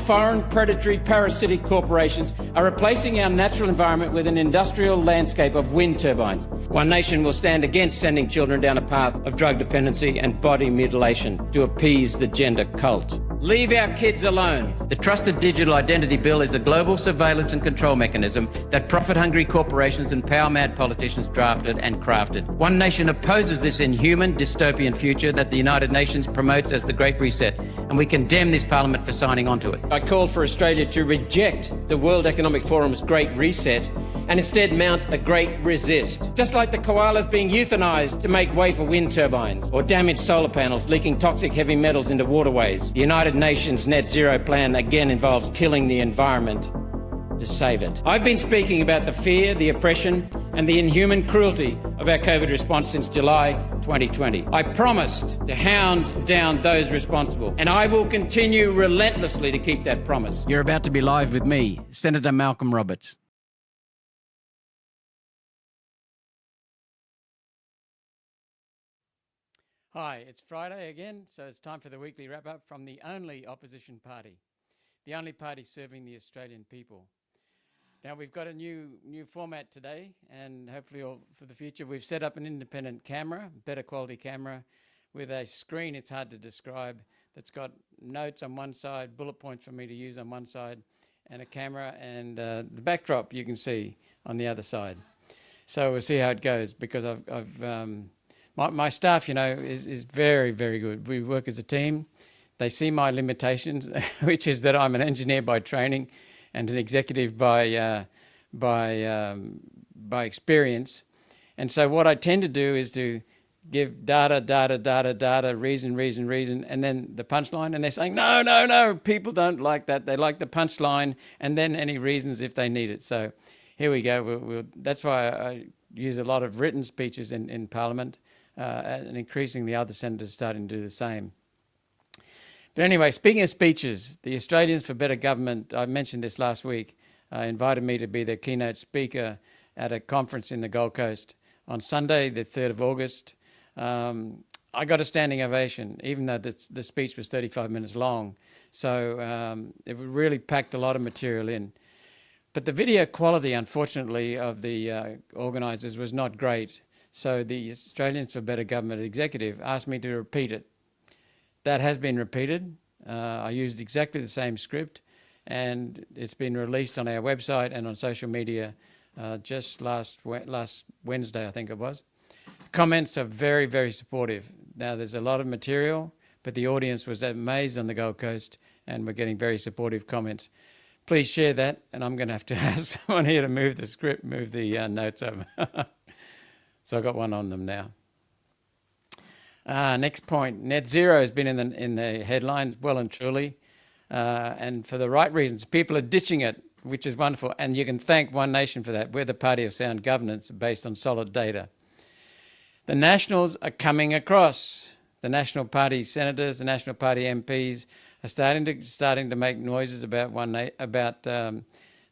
foreign predatory parasitic corporations are replacing our natural environment with an industrial landscape of wind turbines. One Nation will stand against sending children down a path of drug dependency and body mutilation to appease the gender cult. Leave our kids alone. The Trusted Digital Identity Bill is a global surveillance and control mechanism that profit-hungry corporations and power-mad politicians drafted and crafted. One Nation opposes this inhuman, dystopian future that the United Nations promotes as the Great Reset, and we condemn this Parliament for signing on to it. I called for Australia to reject the World Economic Forum's Great Reset and instead mount a great resist. Just like the koalas being euthanised to make way for wind turbines, or damaged solar panels leaking toxic heavy metals into waterways, the United Nations net zero plan again involves killing the environment to save it. I've been speaking about the fear, the oppression and the inhuman cruelty of our COVID response since July 2020. I promised to hound down those responsible, and I will continue relentlessly to keep that promise. You're about to be live with me, Senator Malcolm Roberts. Hi, it's Friday again, so it's time for the weekly wrap-up from the only opposition party, the only party serving the Australian people. Now, we've got a new format today, and hopefully for the future, we've set up an independent camera, better quality camera, with a screen, it's hard to describe, that's got notes on one side, bullet points for me to use on one side, and a camera, and the backdrop you can see on the other side. So we'll see how it goes, because my staff, you know, is very, very good. We work as a team. They see my limitations, which is that I'm an engineer by training and an executive by experience. And so what I tend to do is to give data, reason, and then the punchline. And they're saying, no, people don't like that. They like the punchline and then any reasons if they need it. So here we go. That's why I use a lot of written speeches in Parliament. And increasingly other senators starting to do the same. But anyway, speaking of speeches, the Australians for Better Government, I mentioned this last week, invited me to be the keynote speaker at a conference in the Gold Coast on Sunday, the 3rd of August. I got a standing ovation, even though the speech was 35 minutes long. So it really packed a lot of material in. But the video quality, unfortunately, of the organisers was not great. So the Australians for Better Government executive asked me to repeat it. That has been repeated. I used exactly the same script, and it's been released on our website and on social media just last Wednesday, I think it was. Comments are very, very supportive. Now, there's a lot of material, but the audience was amazed on the Gold Coast, and we're getting very supportive comments. Please share that, and I'm going to have to ask someone here to move the script, move the notes over. So I've got one on them now. Next point, net zero has been in the headlines well and truly, and for the right reasons. People are ditching it, which is wonderful, and you can thank One Nation for that. We're the party of sound governance based on solid data. The Nationals are coming across. The National Party senators, the National Party MPs are starting to make noises about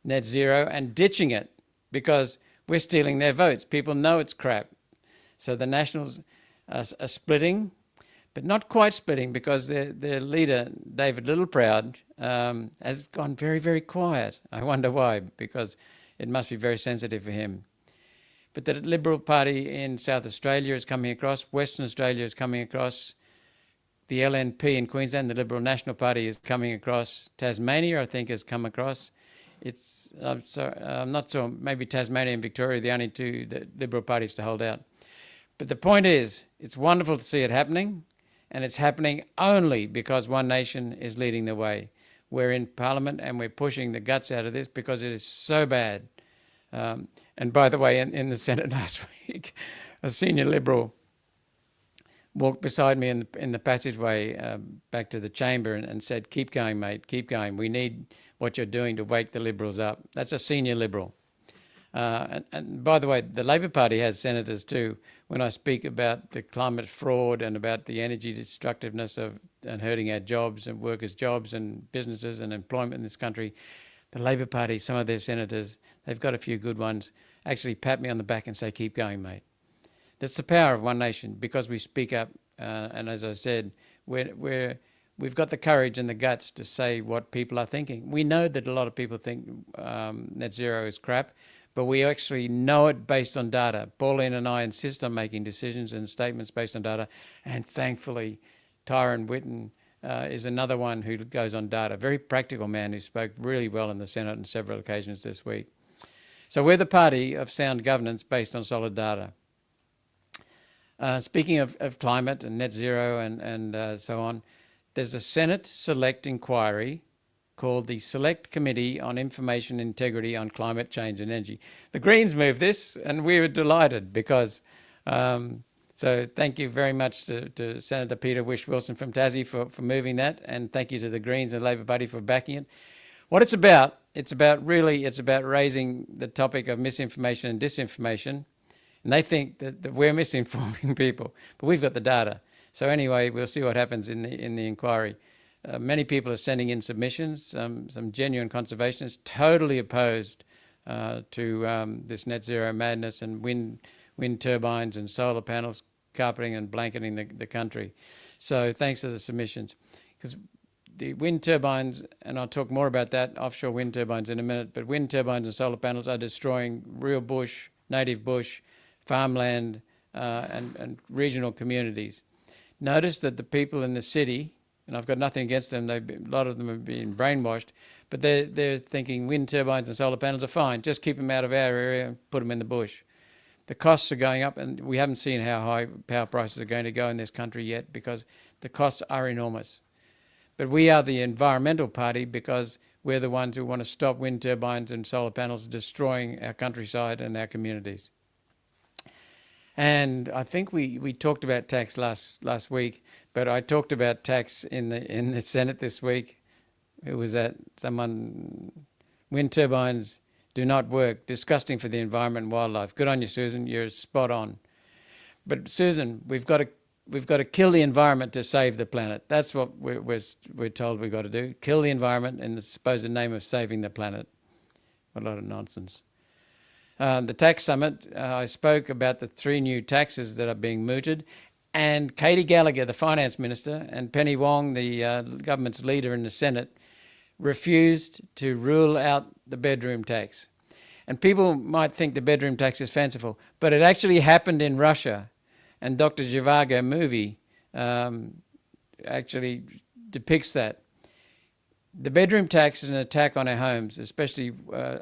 net zero and ditching it because we're stealing their votes. People know it's crap. So the Nationals are splitting, but not quite splitting because their leader, David Littleproud, has gone very, very quiet. I wonder why, because it must be very sensitive for him. But the Liberal Party in South Australia is coming across, Western Australia is coming across, the LNP in Queensland, the Liberal National Party, is coming across, Tasmania, I think, has come across. I'm not sure, maybe Tasmania and Victoria are the only two Liberal parties to hold out. But the point is, it's wonderful to see it happening, and it's happening only because One Nation is leading the way. We're in Parliament and we're pushing the guts out of this because it is so bad. And by the way, in the Senate last week, a senior Liberal walked beside me in the passageway back to the chamber and said, "Keep going, mate, keep going. We need what you're doing to wake the Liberals up." That's a senior Liberal. And by the way, the Labor Party has senators too. When I speak about the climate fraud and about the energy destructiveness and hurting our jobs and workers' jobs and businesses and employment in this country, the Labor Party, some of their senators, they've got a few good ones, actually pat me on the back and say, "Keep going, mate." That's the power of One Nation, because we speak up. And as I said, we're we've got the courage and the guts to say what people are thinking. We know that a lot of people think net zero is crap, but we actually know it based on data. Pauline and I insist on making decisions and statements based on data, and thankfully Tyron Whitten is another one who goes on data. Very practical man who spoke really well in the Senate on several occasions this week. So we're the party of sound governance based on solid data. Speaking of climate and net zero and so on, there's a Senate Select Inquiry called the Select Committee on Information Integrity on Climate Change and Energy. The Greens moved this, and we were delighted because, so thank you very much to Senator Peter Whish-Wilson from Tassie for moving that, and thank you to the Greens and Labor Party for backing it. What it's about raising the topic of misinformation and disinformation, and they think that we're misinforming people, but we've got the data. So anyway, we'll see what happens in the inquiry. Many people are sending in submissions, some genuine conservationists, totally opposed to this net zero madness and wind turbines and solar panels carpeting and blanketing the country. So thanks for the submissions. Because the wind turbines, and I'll talk more about that, offshore wind turbines in a minute, but wind turbines and solar panels are destroying real bush, native bush, farmland, and regional communities. Notice that the people in the city, and I've got nothing against them, a lot of them have been brainwashed, but they're thinking wind turbines and solar panels are fine, just keep them out of our area and put them in the bush. The costs are going up, and we haven't seen how high power prices are going to go in this country yet because the costs are enormous. But we are the environmental party because we're the ones who want to stop wind turbines and solar panels destroying our countryside and our communities. And I think we talked about tax last week, but I talked about tax in the Senate this week. It was that someone, wind turbines do not work, disgusting for the environment and wildlife. Good on you, Susan, you're spot on. But Susan, we've got to kill the environment to save the planet. That's what we're told we've got to do. Kill the environment in the supposed name of saving the planet. What a lot of nonsense. The tax summit, I spoke about the 3 new taxes that are being mooted, and Katie Gallagher, the finance minister, and Penny Wong, the government's leader in the Senate, refused to rule out the bedroom tax. And people might think the bedroom tax is fanciful, but it actually happened in Russia. And Dr. Zhivago movie actually depicts that. The bedroom tax is an attack on our homes, especially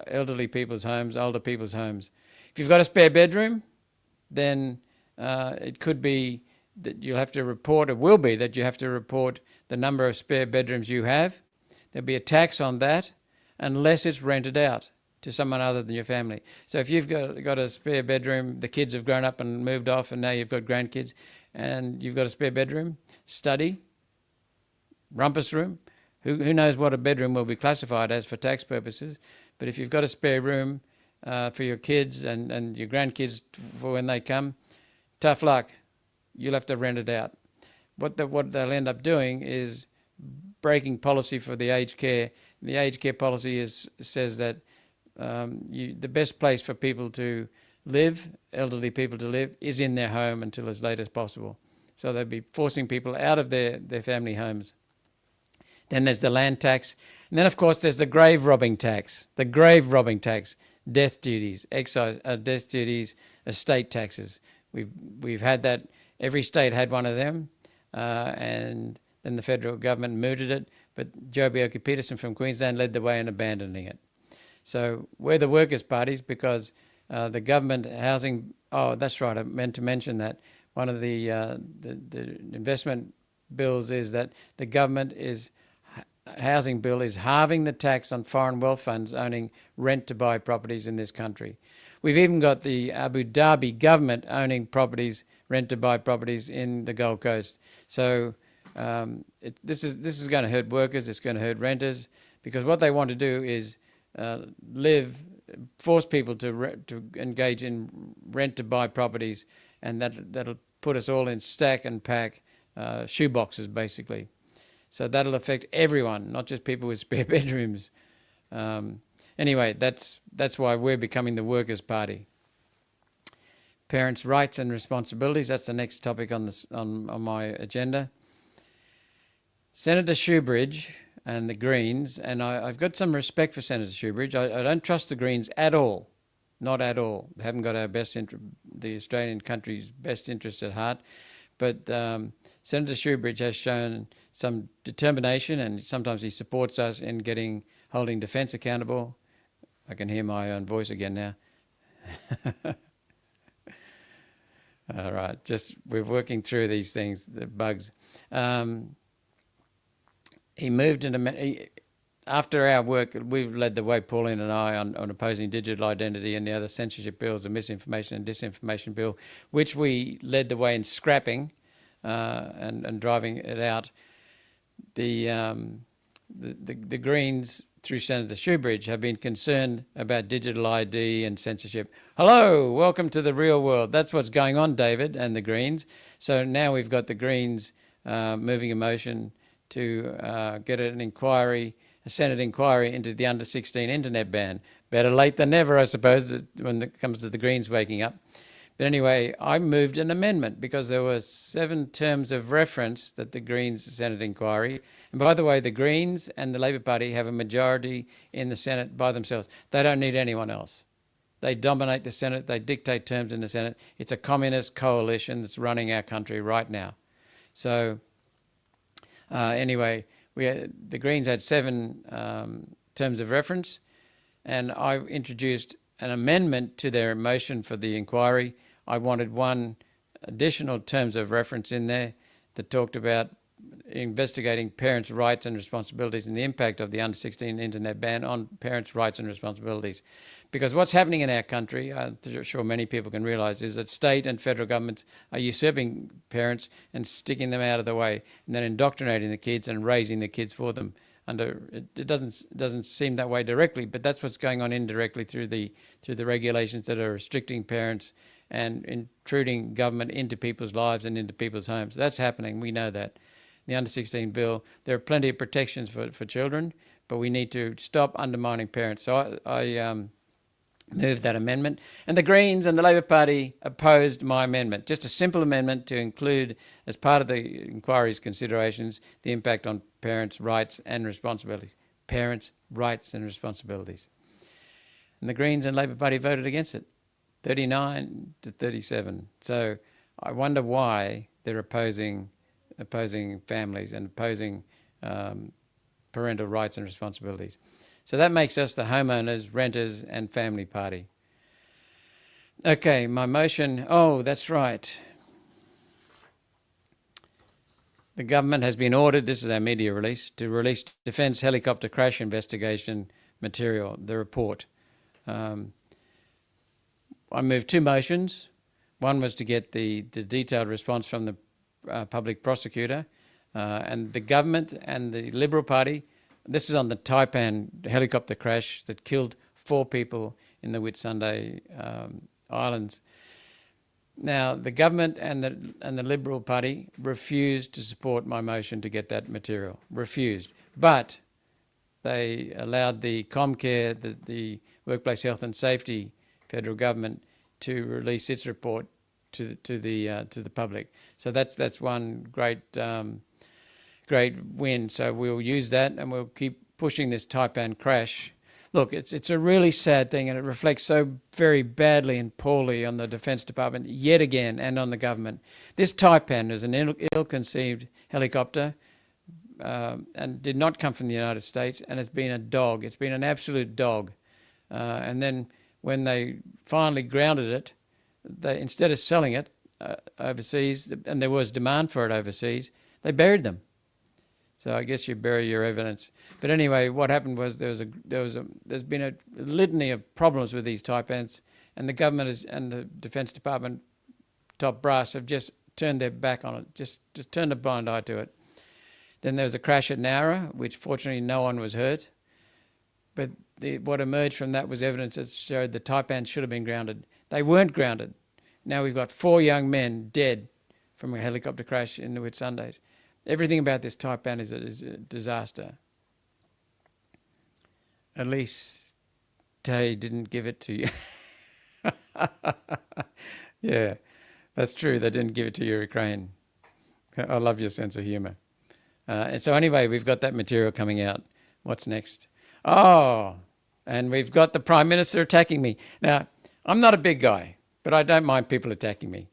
elderly people's homes, older people's homes. If you've got a spare bedroom, then it could be that you'll have to report, it will be that you have to report the number of spare bedrooms you have. There'll be a tax on that unless it's rented out to someone other than your family. So if you've got a spare bedroom, the kids have grown up and moved off and now you've got grandkids and you've got a spare bedroom, study, rumpus room, who knows what a bedroom will be classified as for tax purposes, but if you've got a spare room for your kids and your grandkids for when they come, tough luck, you'll have to rent it out. What they'll end up doing is breaking policy for the aged care. The aged care policy says that the best place for people to live, elderly people to live, is in their home until as late as possible. So they'll be forcing people out of their family homes. Then there's the land tax. And then, of course, there's the grave robbing tax. The grave robbing tax, death duties, excise, death duties, estate taxes. We've had that. Every state had one of them. And then the federal government mooted it. But Joh Bjelke-Petersen from Queensland led the way in abandoning it. So we're the workers' parties because the government housing... Oh, that's right, I meant to mention that. One of the investment bills is that the government housing bill is halving the tax on foreign wealth funds owning rent-to-buy properties in this country. We've even got the Abu Dhabi government owning properties, rent-to-buy properties in the Gold Coast. So this is going to hurt workers, it's going to hurt renters, because what they want to do is force people to engage in rent-to-buy properties, and that'll put us all in stack and pack shoeboxes, basically. So that'll affect everyone, not just people with spare bedrooms. Anyway, that's why we're becoming the Workers' Party. Parents' rights and responsibilities, that's the next topic on my agenda. Senator Shoebridge and the Greens, and I've got some respect for Senator Shoebridge. I don't trust the Greens at all, not at all. They haven't got the Australian country's best interest at heart. But Senator Shoebridge has shown some determination, and sometimes he supports us in holding defence accountable. I can hear my own voice again now. All right, we're working through these things, the bugs. He moved after our work, we've led the way, Pauline and I, on opposing digital identity and the other censorship bills, the misinformation and disinformation bill, which we led the way in scrapping and driving it out. The Greens, through Senator Shoebridge, have been concerned about digital ID and censorship. Hello, welcome to the real world. That's what's going on, David, and the Greens. So now we've got the Greens moving a motion to get an inquiry, a Senate inquiry into the under-16 internet ban. Better late than never, I suppose, when it comes to the Greens waking up. But anyway, I moved an amendment because there were 7 terms of reference that the Greens Senate inquiry. And by the way, the Greens and the Labor Party have a majority in the Senate by themselves. They don't need anyone else. They dominate the Senate. They dictate terms in the Senate. It's a communist coalition that's running our country right now. So anyway, the Greens had 7 terms of reference, and I introduced an amendment to their motion for the inquiry. I wanted 1 additional terms of reference in there that talked about investigating parents' rights and responsibilities and the impact of the under-16 internet ban on parents' rights and responsibilities. Because what's happening in our country, I'm sure many people can realise, is that state and federal governments are usurping parents and sticking them out of the way, and then indoctrinating the kids and raising the kids for them. It doesn't seem that way directly, but that's what's going on indirectly through the regulations that are restricting parents and intruding government into people's lives and into people's homes. That's happening. We know that. The under-16 bill, there are plenty of protections for children, but we need to stop undermining parents. So I moved that amendment, and the Greens and the Labor Party opposed my amendment. Just a simple amendment to include, as part of the inquiry's considerations, the impact on parents' rights and responsibilities. Parents' rights and responsibilities. And the Greens and Labor Party voted against it, 39 to 37. So I wonder why they're opposing families and opposing parental rights and responsibilities. So that makes us the homeowners, renters, and family party. Okay, my motion, that's right. The government has been ordered, this is our media release, to release Defence helicopter crash investigation material, the report. I moved 2 motions. One was to get the detailed response from the public prosecutor, and the government and the Liberal Party. This is on the Taipan helicopter crash that killed 4 people in the Whitsunday Islands. Now, the government and the Liberal Party refused to support my motion to get that material. Refused. But they allowed the Comcare, the Workplace Health and Safety federal government, to release its report to the public. So that's one great win. So we'll use that, and we'll keep pushing this Taipan crash. Look, it's a really sad thing, and it reflects so very badly and poorly on the Defence Department yet again, and on the government. This Taipan is an ill-conceived helicopter and did not come from the United States, and it's been a dog. It's been an absolute dog. And then when they finally grounded it, they, instead of selling it overseas, and there was demand for it overseas, they buried them. So I guess you bury your evidence. But anyway, what happened was there's been a litany of problems with these Taipans, and the government and the Defence Department top brass have just turned their back on it, just turned a blind eye to it. Then there was a crash at Nowra, which fortunately no one was hurt. But what emerged from that was evidence that showed the Taipans should have been grounded. They weren't grounded. Now we've got 4 young men dead from a helicopter crash in the Whitsundays. Everything about this Taipan is a disaster. At least Tay didn't give it to you. Yeah, that's true. They didn't give it to Ukraine. I love your sense of humour. And so anyway, we've got that material coming out. What's next? Oh, and we've got the Prime Minister attacking me. Now, I'm not a big guy, but I don't mind people attacking me.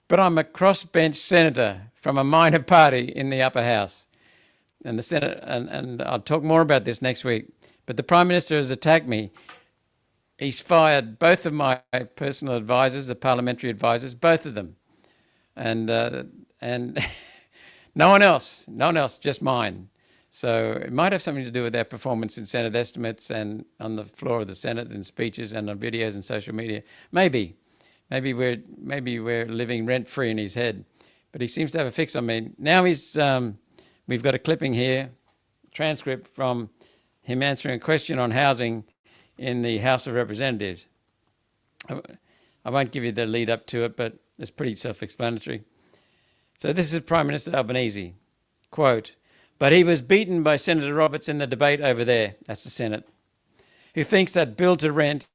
But I'm a crossbench senator from a minor party in the upper house. And the Senate, and I'll talk more about this next week. But the Prime Minister has attacked me. He's fired both of my personal advisors, the parliamentary advisors, both of them. And no one else, just mine. So it might have something to do with their performance in Senate estimates and on the floor of the Senate in speeches and on videos and social media. Maybe we're living rent-free in his head. But he seems to have a fix on me. Now we've got a clipping here, transcript from him answering a question on housing in the House of Representatives. I won't give you the lead up to it, but it's pretty self-explanatory. So this is Prime Minister Albanese, quote, "But he was beaten by Senator Roberts in the debate over there," that's the Senate, "who thinks that build to rent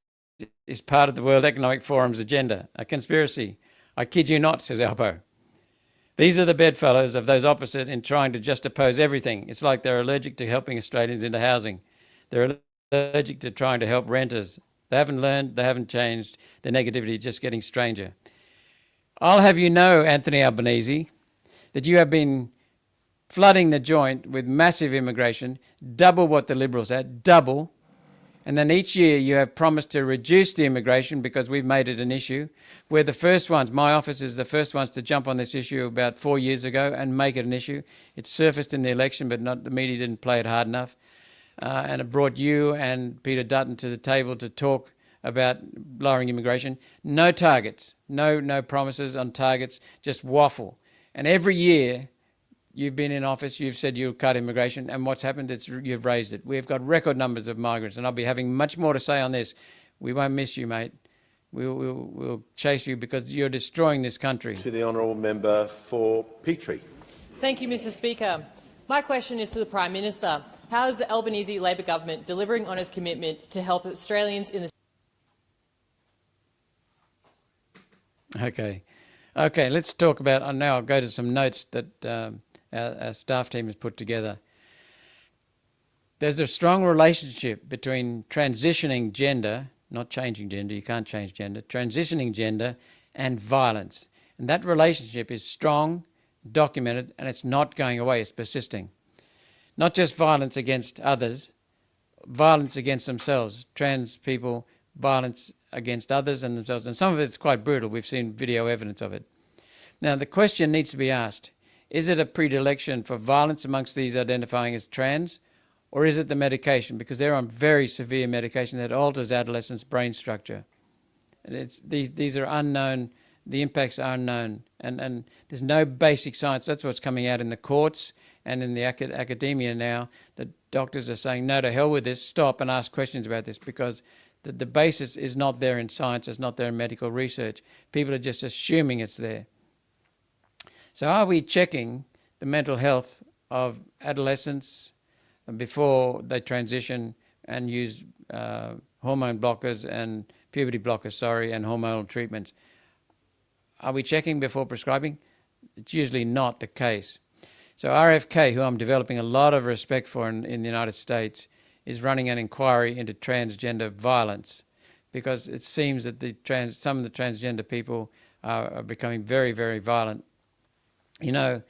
is part of the World Economic Forum's agenda, a conspiracy. I kid you not," says Albo. "These are the bedfellows of those opposite in trying to just oppose everything. It's like they're allergic to helping Australians into housing. They're allergic to trying to help renters. They haven't learned, they haven't changed. Their negativity is just getting stranger. I'll have you know, Anthony Albanese, that you have been flooding the joint with massive immigration, double what the Liberals had, double. And then each year you have promised to reduce the immigration because we've made it an issue. We're the first ones, my office is the first ones to jump on this issue about 4 years ago and make it an issue. It surfaced in the election, but the media didn't play it hard enough. And it brought you and Peter Dutton to the table to talk about lowering immigration. No targets, no promises on targets, just waffle. And every year you've been in office, you've said you'll cut immigration, and what's happened, you've raised it. We've got record numbers of migrants, and I'll be having much more to say on this. We won't miss you, mate. We'll chase you because you're destroying this country. To the honourable member for Petrie. Thank you, Mr Speaker. My question is to the Prime Minister. How is the Albanese Labor government delivering on its commitment to help Australians in the... Okay, let's talk about, now I'll go to some notes that our staff team has put together. There's a strong relationship between transitioning gender, not changing gender, you can't change gender, transitioning gender and violence. And that relationship is strong, documented, and it's not going away, it's persisting. Not just violence against others, violence against themselves. Trans people, violence against others and themselves. And some of it's quite brutal. We've seen video evidence of it. Now, the question needs to be asked, is it a predilection for violence amongst these identifying as trans, or is it the medication? Because they're on very severe medication that alters adolescents' brain structure. And these are unknown, the impacts are unknown, and there's no basic science. That's what's coming out in the courts and in the academia now, that doctors are saying, no, to hell with this, stop and ask questions about this, because the basis is not there in science, it's not there in medical research. People are just assuming it's there. So are we checking the mental health of adolescents before they transition and use hormone blockers and puberty blockers, and hormonal treatments? Are we checking before prescribing? It's usually not the case. So RFK, who I'm developing a lot of respect for in the United States, is running an inquiry into transgender violence, because it seems that some of the transgender people are becoming very, very violent. You know,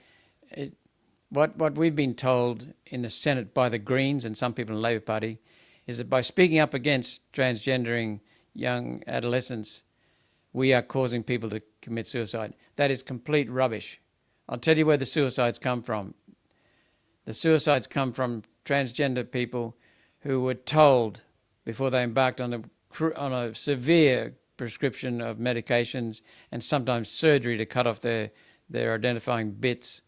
what we've been told in the Senate by the Greens and some people in the Labor Party is that by speaking up against transgendering young adolescents, we are causing people to commit suicide. That is complete rubbish. I'll tell you where the suicides come from. The suicides come from transgender people who were told before they embarked on a severe prescription of medications and sometimes surgery to cut off their identifying bits.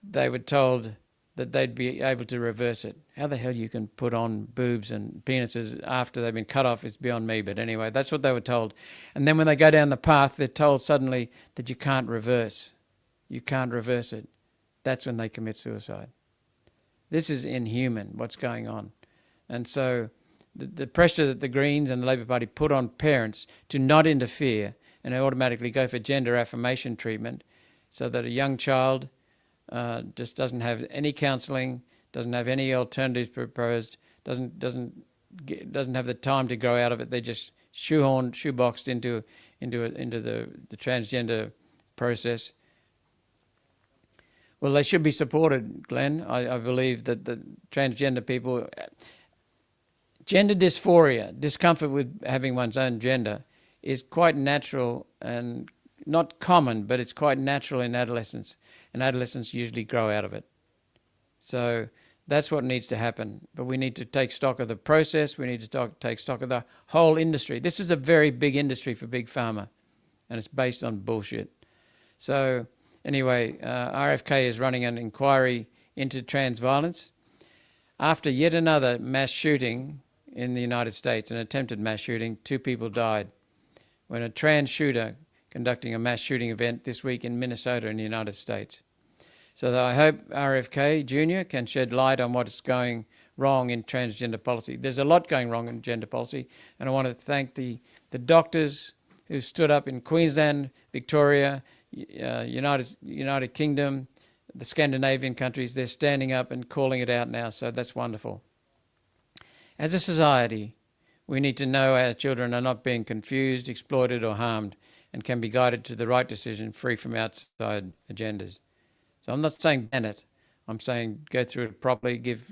They were told that they'd be able to reverse it. How the hell you can put on boobs and penises after they've been cut off is beyond me, but anyway, that's what they were told. And then when they go down the path, they're told suddenly that you can't reverse. You can't reverse it. That's when they commit suicide. This is inhuman, what's going on. And so the pressure that the Greens and the Labor Party put on parents to not interfere and automatically go for gender affirmation treatment, so that a young child just doesn't have any counselling, doesn't have any alternatives proposed, doesn't have the time to grow out of it. They just shoeboxed into the transgender process. Well, they should be supported, Glenn. I believe that the transgender people, gender dysphoria, discomfort with having one's own gender, is quite natural and not common, but it's quite natural in adolescence, and adolescents usually grow out of it. So that's what needs to happen. But we need to take stock of the process. We need to take stock of the whole industry. This is a very big industry for Big Pharma, and it's based on bullshit. So anyway, RFK is running an inquiry into trans violence. After yet another mass shooting in the United States, an attempted mass shooting, 2 people died when a trans shooter conducting a mass shooting event this week in Minnesota in the United States. So I hope RFK Jr. can shed light on what's going wrong in transgender policy. There's a lot going wrong in gender policy, and I want to thank the doctors who stood up in Queensland, Victoria, United Kingdom, the Scandinavian countries. They're standing up and calling it out now, so that's wonderful. As a society, we need to know our children are not being confused, exploited or harmed, and can be guided to the right decision free from outside agendas. So I'm not saying ban it. I'm saying go through it properly, give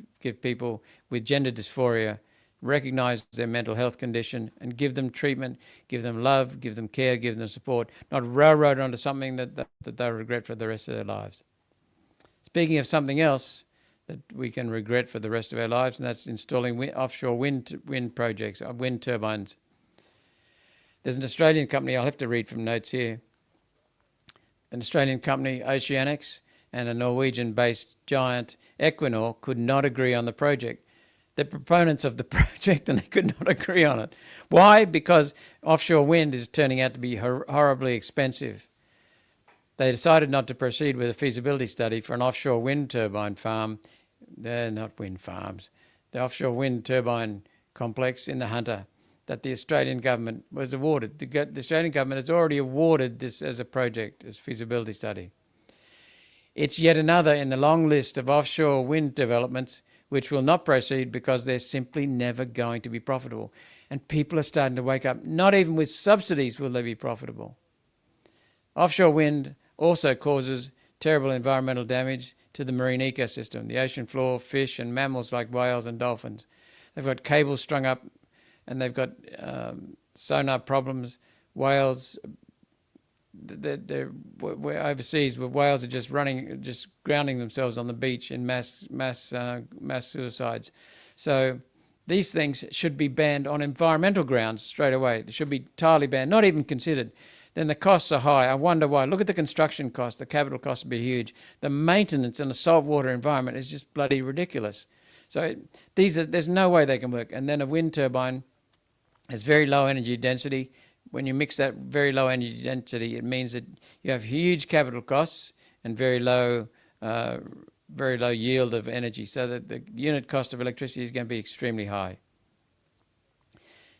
people with gender dysphoria, recognise their mental health condition and give them treatment, give them love, give them care, give them support, not railroad onto something that they'll regret for the rest of their lives. Speaking of something else that we can regret for the rest of our lives, and that's installing offshore wind projects, wind turbines. There's an Australian company, I'll have to read from notes here, an Australian company, Oceanics, and a Norwegian-based giant, Equinor, could not agree on the project. They're proponents of the project and they could not agree on it. Why? Because offshore wind is turning out to be horribly expensive. They decided not to proceed with a feasibility study for an offshore wind turbine farm. They're not wind farms. The offshore wind turbine complex in the Hunter that the Australian government was awarded. The Australian government has already awarded this as a project, as feasibility study. It's yet another in the long list of offshore wind developments which will not proceed because they're simply never going to be profitable. And people are starting to wake up. Not even with subsidies will they be profitable. Offshore wind also causes terrible environmental damage to the marine ecosystem, the ocean floor, fish and mammals like whales and dolphins. They've got cables strung up and they've got sonar problems. Whales, we're overseas where whales are just grounding themselves on the beach in mass suicides. So these things should be banned on environmental grounds straight away. They should be entirely banned, not even considered. Then the costs are high. I wonder why. Look at the construction cost. The capital cost would be huge. The maintenance in a saltwater environment is just bloody ridiculous. So there's no way they can work. And then a wind turbine has very low energy density. When you mix that very low energy density, it means that you have huge capital costs and very low yield of energy. So that the unit cost of electricity is going to be extremely high.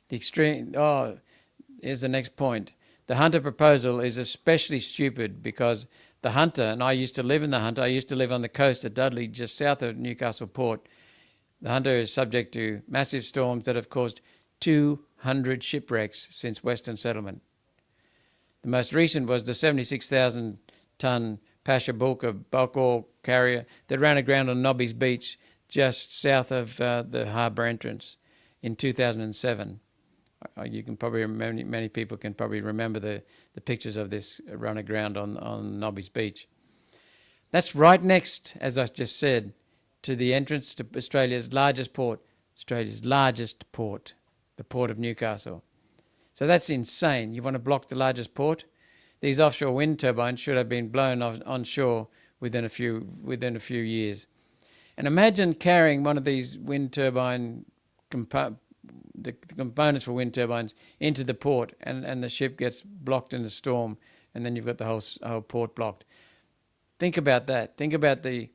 Here's the next point. The Hunter proposal is especially stupid because the Hunter, and I used to live in the Hunter, I used to live on the coast at Dudley, just south of Newcastle Port. The Hunter is subject to massive storms that have caused 200 shipwrecks since Western settlement. The most recent was the 76,000-ton Pasha Bulka bulk oil carrier that ran aground on Nobby's Beach just south of the harbour entrance in 2007. You can probably remember, many people can probably remember the pictures of this run aground on Nobby's Beach. That's right next, as I just said, to the entrance to Australia's largest port, the Port of Newcastle. So that's insane. You want to block the largest port? These offshore wind turbines should have been blown onshore within a few years. And imagine carrying one of these wind turbine the components for wind turbines into the port and the ship gets blocked in the storm and then you've got the whole port blocked. Think about that. Think about the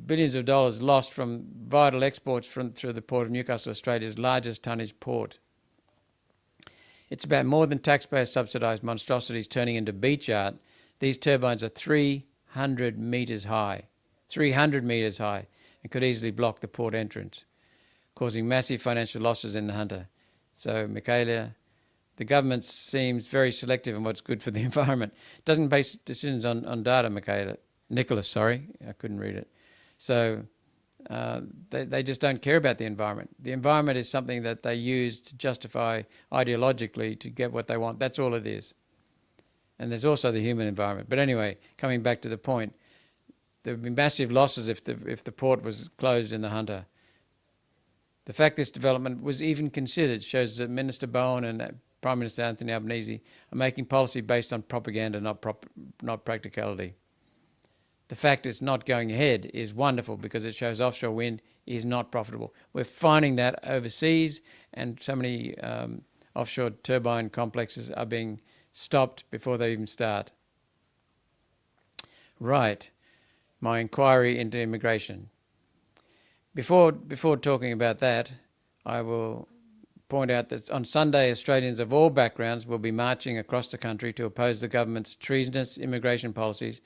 billions of dollars lost from vital exports through the Port of Newcastle, Australia's largest tonnage port. It's about more than taxpayer subsidised monstrosities turning into beach art. These turbines are $300 300 metres high, 300 metres high, and could easily block the port entrance, causing massive financial losses in the Hunter. So, Michaela, the government seems very selective in what's good for the environment. It doesn't base decisions on data, Nicholas, sorry, I couldn't read it. So they just don't care about the environment. The environment is something that they use to justify ideologically to get what they want. That's all it is. And there's also the human environment. But anyway, coming back to the point, there would be massive losses if the port was closed in the Hunter. The fact this development was even considered shows that Minister Bowen and Prime Minister Anthony Albanese are making policy based on propaganda, not practicality. The fact it's not going ahead is wonderful because it shows offshore wind is not profitable. We're finding that overseas, and so many offshore turbine complexes are being stopped before they even start. Right, my inquiry into immigration. Before talking about that, I will point out that on Sunday, Australians of all backgrounds will be marching across the country to oppose the government's treasonous immigration policies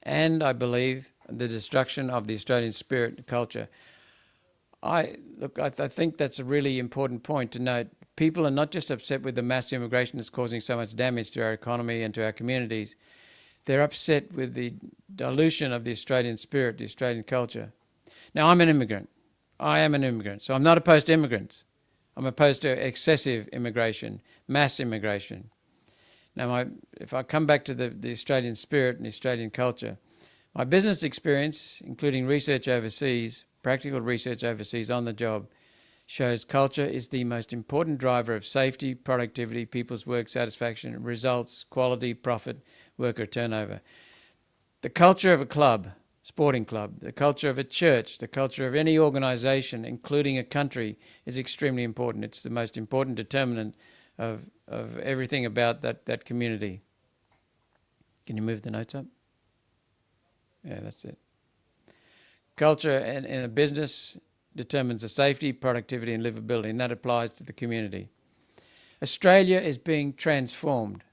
and, I believe, the destruction of the Australian spirit and culture. I think that's a really important point to note. People are not just upset with the mass immigration that's causing so much damage to our economy and to our communities. They're upset with the dilution of the Australian spirit, the Australian culture. Now, I'm an immigrant. I am an immigrant, so I'm not opposed to immigrants. I'm opposed to excessive immigration, mass immigration. Now, if I come back to the Australian spirit and the Australian culture, my business experience, including research overseas, practical research overseas on the job, shows culture is the most important driver of safety, productivity, people's work satisfaction, results, quality, profit, worker turnover. The culture of a club, sporting club, the culture of a church, the culture of any organisation, including a country, is extremely important. It's the most important determinant of everything about that community. Can you move the notes up? Yeah, that's it. Culture in a business determines the safety, productivity and livability, and that applies to the community. Australia is being transformed,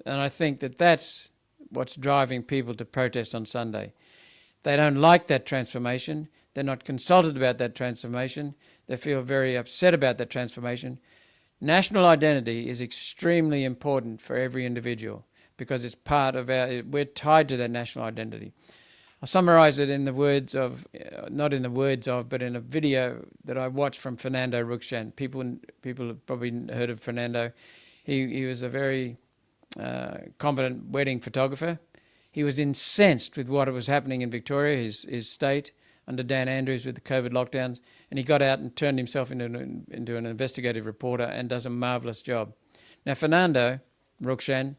and I think that that's what's driving people to protest on Sunday. They don't like that transformation. They're not consulted about that transformation. They feel very upset about that transformation. National identity is extremely important for every individual because it's part of we're tied to that national identity. I'll summarise it in the words of, not in the words of, but in a video that I watched from Fernando Rukshan. People have probably heard of Fernando. He was a very competent wedding photographer. He was incensed with what was happening in Victoria, his state, under Dan Andrews with the COVID lockdowns, and he got out and turned himself into an investigative reporter and does a marvellous job. Now, Fernando Rukshan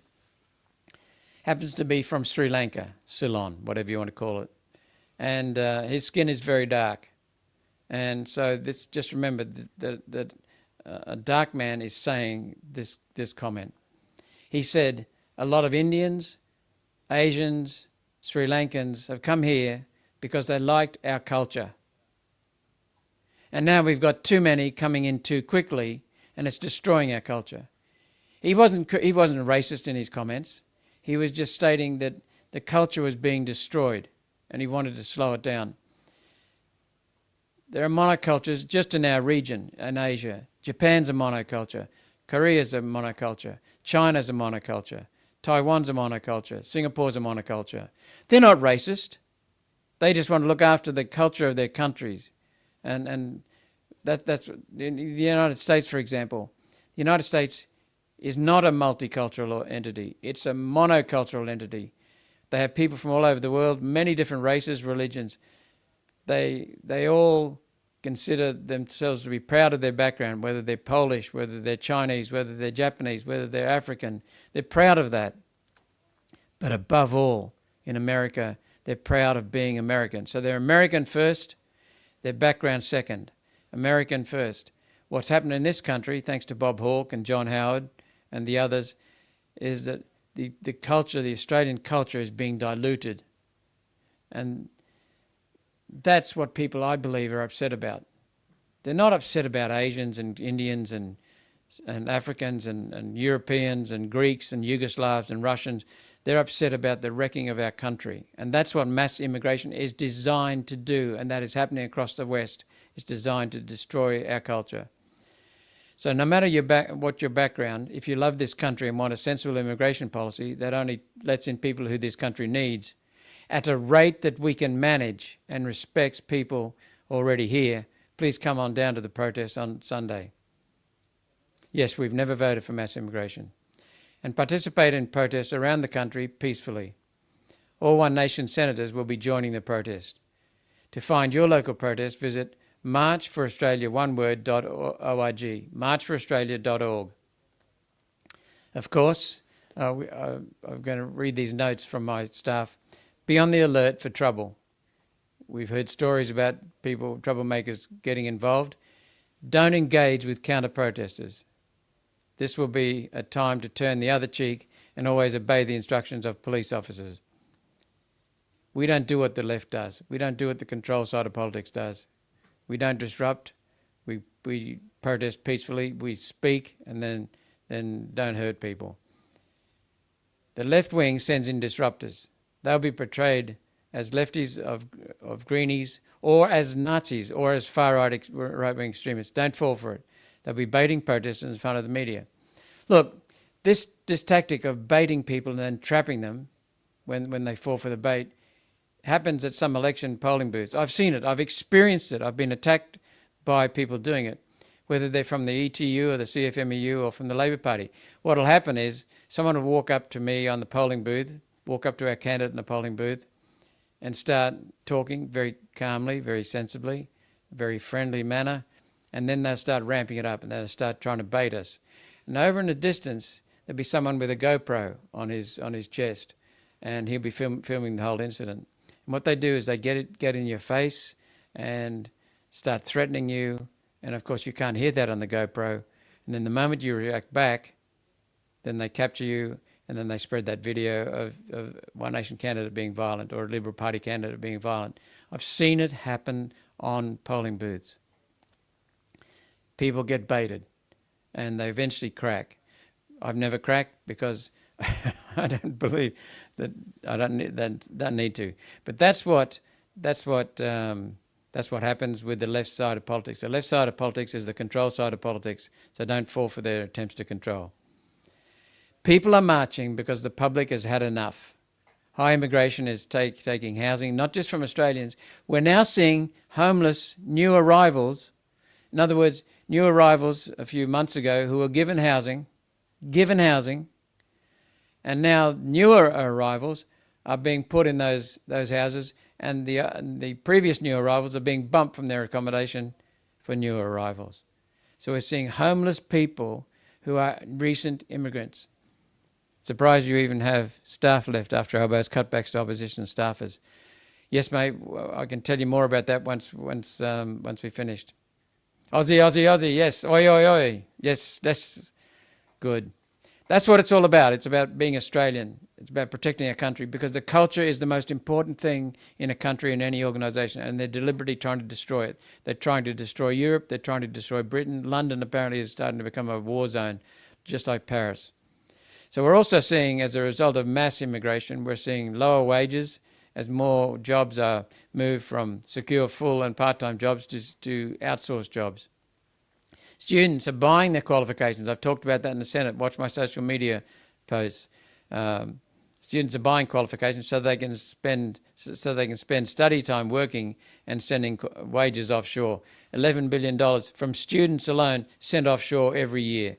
happens to be from Sri Lanka, Ceylon, whatever you want to call it, and his skin is very dark. And so just remember that a dark man is saying this comment. He said, a lot of Indians, Asians, Sri Lankans have come here because they liked our culture. And now we've got too many coming in too quickly and it's destroying our culture. He wasn't a racist in his comments. He was just stating that the culture was being destroyed and he wanted to slow it down. There are monocultures just in our region, in Asia. Japan's a monoculture. Korea's a monoculture. China's a monoculture. Taiwan's a monoculture. Singapore's a monoculture. They're not racist. They just want to look after the culture of their countries. And that's in the United States, for example. The United States is not a multicultural entity. It's a monocultural entity. They have people from all over the world, many different races, religions. They all consider themselves to be proud of their background, whether they're Polish, whether they're Chinese, whether they're Japanese, whether they're African. They're proud of that. But above all, in America, they're proud of being American. So they're American first, their background second. American first. What's happened in this country, thanks to Bob Hawke and John Howard and the others, is that the culture, the Australian culture, is being diluted. And that's what people, I believe, are upset about. They're not upset about Asians and Indians and Africans and Europeans and Greeks and Yugoslavs and Russians. They're upset about the wrecking of our country. And that's what mass immigration is designed to do, and that is happening across the West. It's designed to destroy our culture. So no matter what your background, if you love this country and want a sensible immigration policy that only lets in people who this country needs, at a rate that we can manage and respects people already here, please come on down to the protest on Sunday. Yes, we've never voted for mass immigration. And participate in protests around the country peacefully. All One Nation senators will be joining the protest. To find your local protest, visit marchforaustralia.org. marchforaustralia.org. Of course, I'm going to read these notes from my staff. Be on the alert for trouble. We've heard stories about people, troublemakers, getting involved. Don't engage with counter-protesters. This will be a time to turn the other cheek and always obey the instructions of police officers. We don't do what the left does. We don't do what the control side of politics does. We don't disrupt. We protest peacefully. We speak and then don't hurt people. The left wing sends in disruptors. They'll be portrayed as lefties of greenies or as Nazis or as far-right-wing extremists. Don't fall for it. They'll be baiting protesters in front of the media. Look, this tactic of baiting people and then trapping them when they fall for the bait happens at some election polling booths. I've seen it. I've experienced it. I've been attacked by people doing it, whether they're from the ETU or the CFMEU or from the Labor Party. What will happen is someone will walk up to me on the polling booth, walk up to our candidate in the polling booth and start talking very calmly, very sensibly, very friendly manner, and then they'll start ramping it up and they'll start trying to bait us. And over in the distance, there'll be someone with a GoPro on his chest, and he'll be filming the whole incident. And what they do is they get in your face and start threatening you, and of course you can't hear that on the GoPro. And then the moment you react back, then they capture you, and then they spread that video of One Nation candidate being violent or a Liberal Party candidate being violent. I've seen it happen on polling booths. People get baited and they eventually crack. I've never cracked because I don't believe that I don't need to. But that's what happens with the left side of politics. The left side of politics is the control side of politics, so don't fall for their attempts to control. People are marching because the public has had enough. High immigration is taking housing, not just from Australians. We're now seeing homeless new arrivals. In other words, new arrivals a few months ago who were given housing, and now newer arrivals are being put in those houses, and the previous new arrivals are being bumped from their accommodation for new arrivals. So we're seeing homeless people who are recent immigrants. Surprised you even have staff left after Albo's cutbacks to opposition staffers. Yes, mate, I can tell you more about that once we've finished. Aussie, yes, oi. Yes, that's good. That's what it's all about. It's about being Australian. It's about protecting our country, because the culture is the most important thing in a country, in any organisation, and they're deliberately trying to destroy it. They're trying to destroy Europe. They're trying to destroy Britain. London apparently is starting to become a war zone, just like Paris. So we're also seeing, as a result of mass immigration, we're seeing lower wages as more jobs are moved from secure full and part-time jobs to outsourced jobs. Students are buying their qualifications. I've talked about that in the Senate. Watch my social media posts. Students are buying qualifications so they can spend study time working and sending wages offshore. $11 billion from students alone sent offshore every year.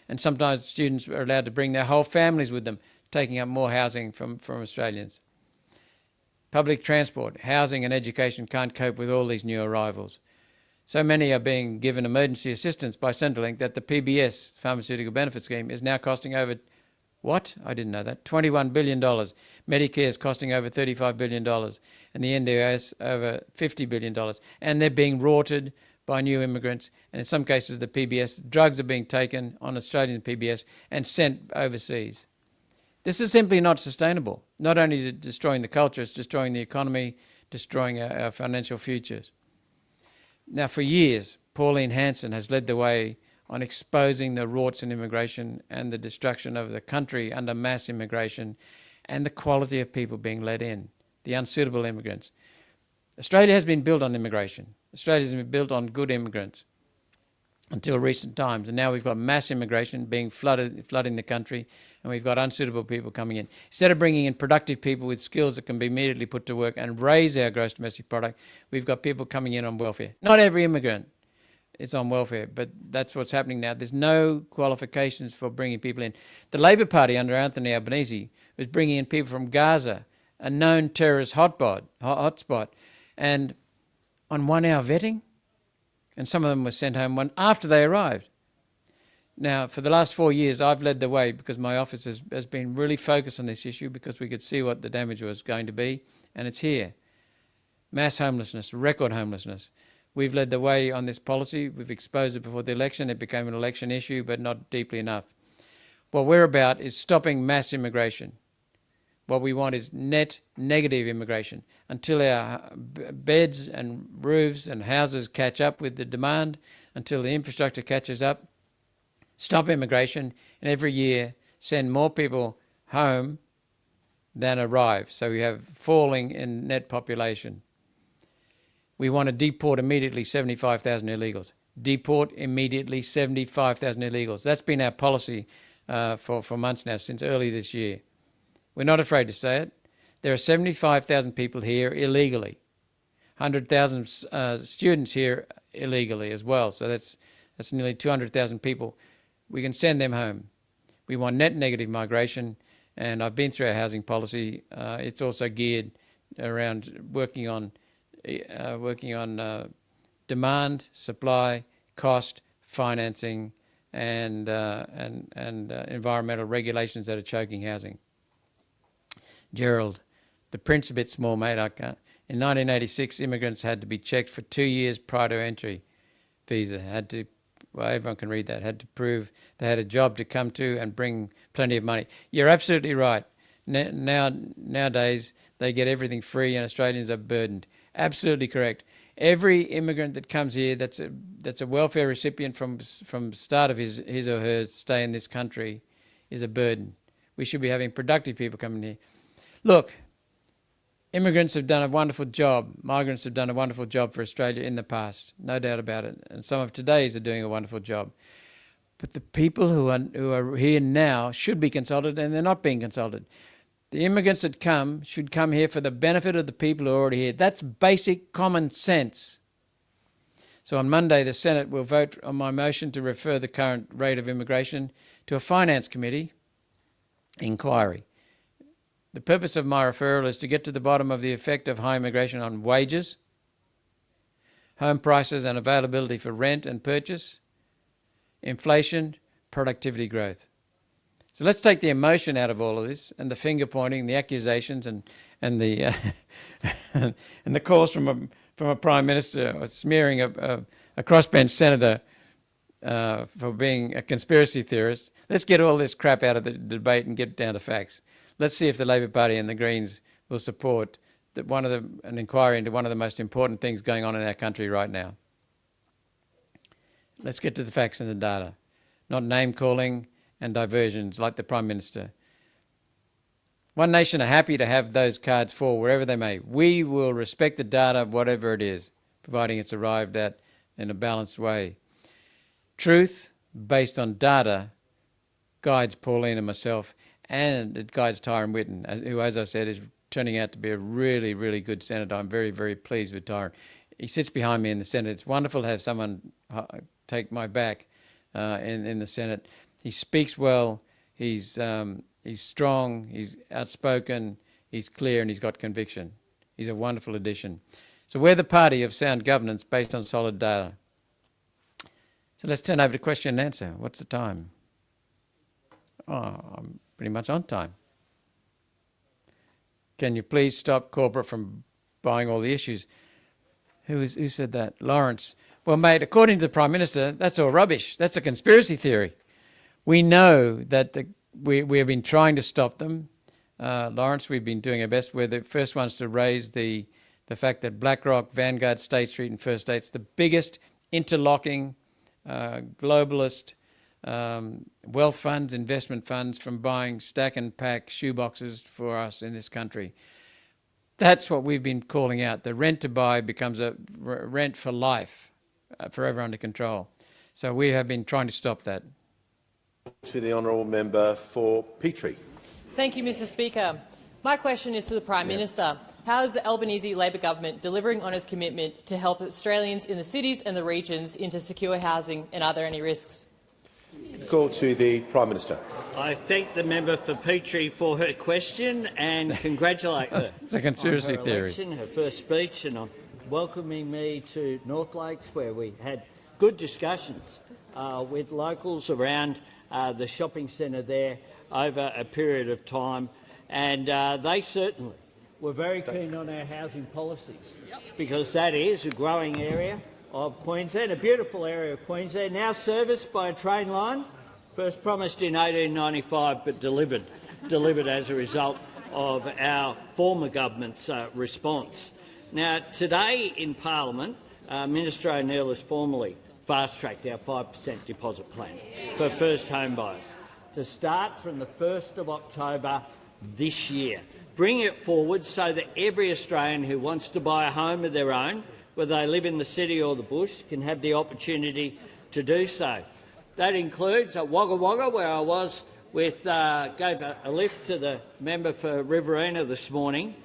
And sometimes students are allowed to bring their whole families with them, taking up more housing from Australians. Public transport, housing and education can't cope with all these new arrivals. So many are being given emergency assistance by Centrelink that the PBS, Pharmaceutical Benefit Scheme, is now costing over, what? I didn't know that. $21 billion. Medicare is costing over $35 billion. And the NDIS over $50 billion. And they're being rorted by new immigrants. And in some cases, the PBS, drugs are being taken on Australian PBS and sent overseas. This is simply not sustainable. Not only is it destroying the culture, it's destroying the economy, destroying our financial futures. Now, for years, Pauline Hanson has led the way on exposing the rorts in immigration and the destruction of the country under mass immigration, and the quality of people being let in, the unsuitable immigrants. Australia has been built on immigration. Australia has been built on good immigrants until recent times, and now we've got mass immigration being flooding the country, and we've got unsuitable people coming in. Instead of bringing in productive people with skills that can be immediately put to work and raise our gross domestic product, we've got people coming in on welfare. Not every immigrant is on welfare, but that's what's happening now. There's no qualifications for bringing people in. The Labor Party under Anthony Albanese was bringing in people from Gaza, a known terrorist hotspot, and on 1 hour vetting, and some of them were sent home after they arrived. Now, for the last 4 years, I've led the way because my office has been really focused on this issue because we could see what the damage was going to be, and it's here. Mass homelessness, record homelessness. We've led the way on this policy. We've exposed it before the election. It became an election issue, but not deeply enough. What we're about is stopping mass immigration. What we want is net negative immigration until our beds and roofs and houses catch up with the demand, until the infrastructure catches up. Stop immigration, and every year send more people home than arrive. So we have falling in net population. We want to deport immediately 75,000 illegals. Deport immediately 75,000 illegals. That's been our policy for months now, since early this year. We're not afraid to say it. There are 75,000 people here illegally, 100,000 students here illegally as well. So that's nearly 200,000 people. We can send them home. We want net negative migration, and I've been through our housing policy. It's also geared around working on demand, supply, cost, financing, and environmental regulations that are choking housing. Gerald, the print's a bit small, mate. In 1986, immigrants had to be checked for 2 years prior to entry visa. Everyone can read that. Had to prove they had a job to come to and bring plenty of money. You're absolutely right. Nowadays, they get everything free and Australians are burdened. Absolutely correct. Every immigrant that comes here that's a welfare recipient from start of his or her stay in this country is a burden. We should be having productive people coming here. Look, immigrants have done a wonderful job. Migrants have done a wonderful job for Australia in the past, no doubt about it. And some of today's are doing a wonderful job. But the people who are here now should be consulted, and they're not being consulted. The immigrants that come should come here for the benefit of the people who are already here. That's basic common sense. So on Monday, the Senate will vote on my motion to refer the current rate of immigration to a Finance Committee inquiry. The purpose of my referral is to get to the bottom of the effect of high immigration on wages, home prices and availability for rent and purchase, inflation, productivity growth. So let's take the emotion out of all of this, and the finger pointing, the accusations, and the and the calls from a prime minister or smearing a crossbench senator for being a conspiracy theorist. Let's get all this crap out of the debate and get down to facts. Let's see if the Labor Party and the Greens will support an inquiry into one of the most important things going on in our country right now. Let's get to the facts and the data, not name-calling and diversions like the Prime Minister. One Nation are happy to have those cards fall wherever they may. We will respect the data, whatever it is, providing it's arrived at in a balanced way. Truth based on data guides Pauline and myself, and it guides Tyron Whitten, who, as I said, is turning out to be a really, really good senator. I'm very, very pleased with Tyron. He sits behind me in the Senate. It's wonderful to have someone take my back in the Senate. He speaks well. He's strong. He's outspoken. He's clear, and he's got conviction. He's a wonderful addition. So we're the party of sound governance based on solid data. So let's turn over to question and answer. What's the time? Oh, I'm pretty much on time. Can you please stop corporate from buying all the issues? Who said that? Lawrence. Well, mate, according to the Prime Minister, that's all rubbish. That's a conspiracy theory. We know that we have been trying to stop them. Lawrence, we've been doing our best. We're the first ones to raise the fact that BlackRock, Vanguard, State Street and First State's the biggest interlocking globalist wealth funds, investment funds from buying stack and pack shoeboxes for us in this country. That's what we've been calling out. The rent to buy becomes a rent for life, forever under control. So we have been trying to stop that. To the honourable member for Petrie. Thank you, Mr Speaker. My question is to the Prime Minister. How is the Albanese Labor government delivering on its commitment to help Australians in the cities and the regions into secure housing, and are there any risks? Call to the Prime Minister. I thank the member for Petrie for her question and congratulate her. It's a conspiracy on her theory. Election, her first speech, and on welcoming me to North Lakes, where we had good discussions with locals around the shopping centre there over a period of time, and they certainly were very keen on our housing policies, because that is a growing area of Queensland, a beautiful area of Queensland, now serviced by a train line, first promised in 1895 but delivered as a result of our former government's response. Now, today in Parliament, Minister O'Neill has formally fast-tracked our 5% deposit plan for first home buyers to start from the 1st of October this year. Bring it forward so that every Australian who wants to buy a home of their own, whether they live in the city or the bush, can have the opportunity to do so. That includes at Wagga Wagga, where I was with, gave a lift to the member for Riverina this morning,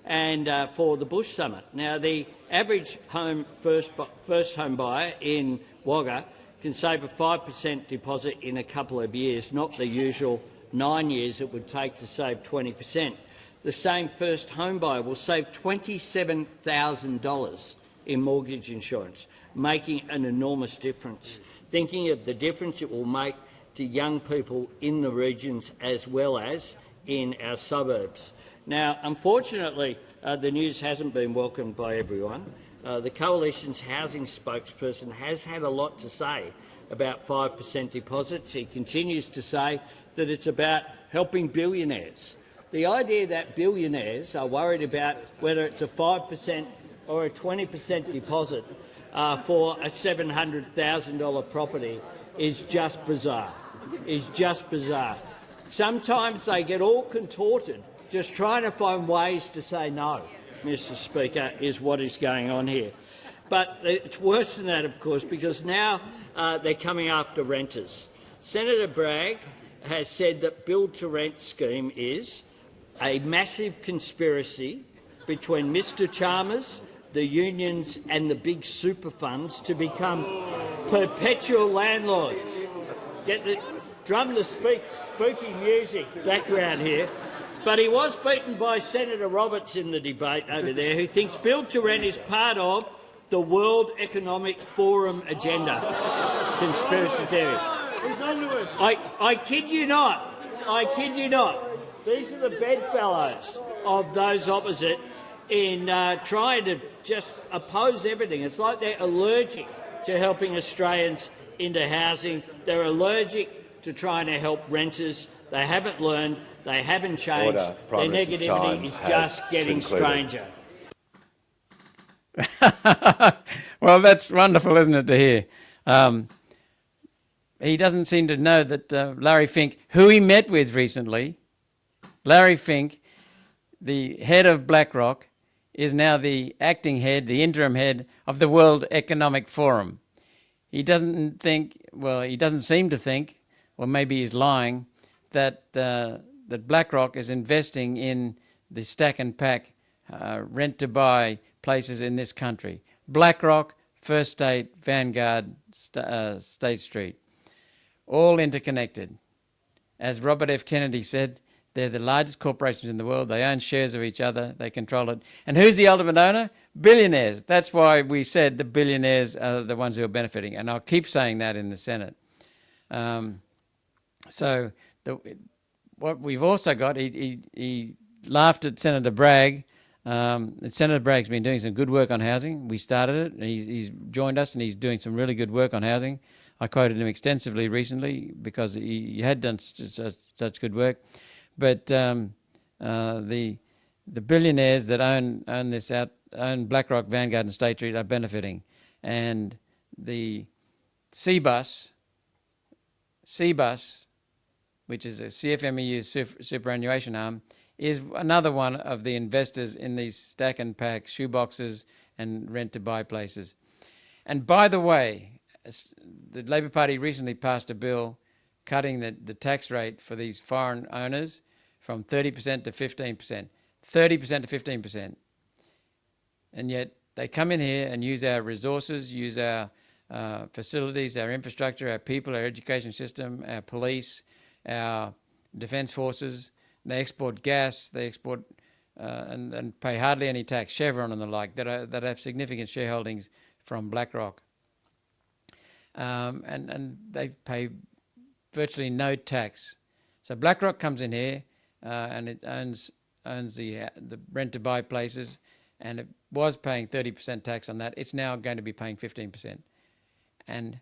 and for the Bush Summit. Now, the average first home buyer in Wagga can save a 5% deposit in a couple of years, not the usual 9 years it would take to save 20%. The same first home buyer will save $27,000 in mortgage insurance, making an enormous difference. Thinking of the difference it will make to young people in the regions as well as in our suburbs. Now, unfortunately, the news hasn't been welcomed by everyone. The Coalition's housing spokesperson has had a lot to say about 5% deposits. He continues to say that it's about helping billionaires. The idea that billionaires are worried about whether it's a 5% or a 20% deposit for a $700,000 property is just bizarre. Sometimes they get all contorted just trying to find ways to say no, Mr Speaker, is what is going on here. But it's worse than that, of course, because now they're coming after renters. Senator Bragg has said that build-to-rent scheme is a massive conspiracy between Mr Chalmers, the unions and the big super funds to become perpetual landlords. Drum the spooky music background here. But he was beaten by Senator Roberts in the debate over there, who thinks build-to-rent is part of the World Economic Forum agenda. Conspiracy theory. I kid you not. These are the bedfellows of those opposite in trying to just oppose everything. It's like they're allergic to helping Australians into housing. They're allergic to trying to help renters. They haven't learned. They haven't changed. Their negativity is just getting stranger. Well, that's wonderful, isn't it, to hear? He doesn't seem to know that Larry Fink, who he met with recently, Larry Fink, the head of BlackRock, is now the acting head, the interim head of the World Economic Forum. He doesn't think, well, he doesn't seem to think, or maybe he's lying, that that BlackRock is investing in the stack and pack rent-to-buy places in this country. BlackRock, First State, Vanguard, State Street, all interconnected. As Robert F. Kennedy said, they're the largest corporations in the world. They own shares of each other. They control it. And who's the ultimate owner? Billionaires. That's why we said the billionaires are the ones who are benefiting. And I'll keep saying that in the Senate. What we've also got, he laughed at Senator Bragg. Senator Bragg's been doing some good work on housing. We started it, and he's joined us, and he's doing some really good work on housing. I quoted him extensively recently because he had done such good work. But the billionaires that own BlackRock, Vanguard, and State Street are benefiting, and the C-Bus CBUS, which is a CFMEU superannuation arm, is another one of the investors in these stack and pack shoeboxes and rent-to-buy places. And by the way, the Labor Party recently passed a bill cutting the tax rate for these foreign owners from 30% to 15%. 30% to 15%. And yet they come in here and use our resources, use our facilities, our infrastructure, our people, our education system, our police, our defence forces. They export gas, they export and pay hardly any tax, Chevron and the like, that have significant shareholdings from BlackRock. And they pay virtually no tax. So BlackRock comes in here and it owns the rent-to-buy places, and it was paying 30% tax on that. It's now going to be paying 15%. And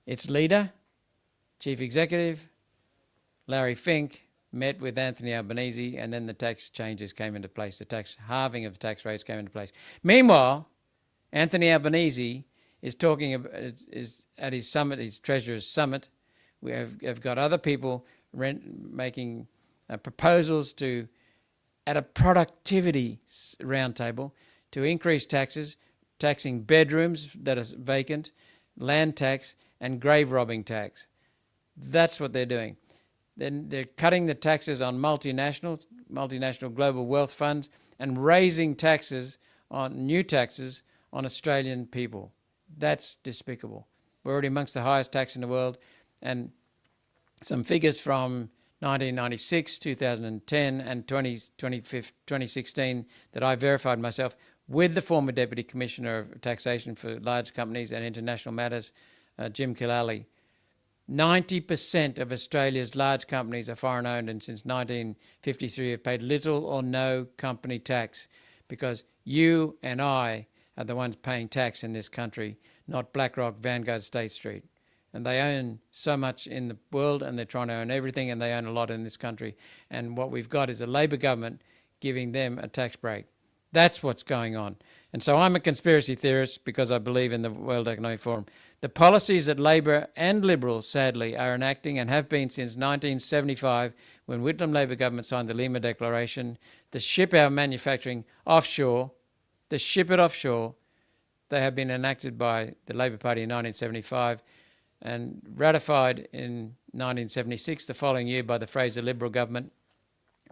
its leader, chief executive, Larry Fink, met with Anthony Albanese, and then the tax changes came into place. The tax halving of the tax rates came into place. Meanwhile, Anthony Albanese is talking is at his summit, his Treasurers' Summit. We have got other people making proposals at a productivity roundtable to increase taxes, taxing bedrooms that are vacant, land tax, and grave robbing tax. That's what they're doing. Then they're cutting the taxes on multinational global wealth funds, and raising new taxes on Australian people. That's despicable. We're already amongst the highest tax in the world, and some figures from 1996, 2010, and 2016 that I verified myself with the former Deputy Commissioner of Taxation for Large Companies and International Matters, Jim Killaley. 90% of Australia's large companies are foreign-owned, and since 1953 have paid little or no company tax, because you and I are the ones paying tax in this country, not BlackRock, Vanguard, State Street. And they own so much in the world, and they're trying to own everything, and they own a lot in this country. And what we've got is a Labor government giving them a tax break. That's what's going on. And so I'm a conspiracy theorist because I believe in the World Economic Forum. The policies that Labor and Liberals, sadly, are enacting and have been since 1975, when Whitlam Labor government signed the Lima Declaration, to ship our manufacturing offshore, to ship it offshore, they have been enacted by the Labor Party in 1975 and ratified in 1976, the following year, by the Fraser Liberal government,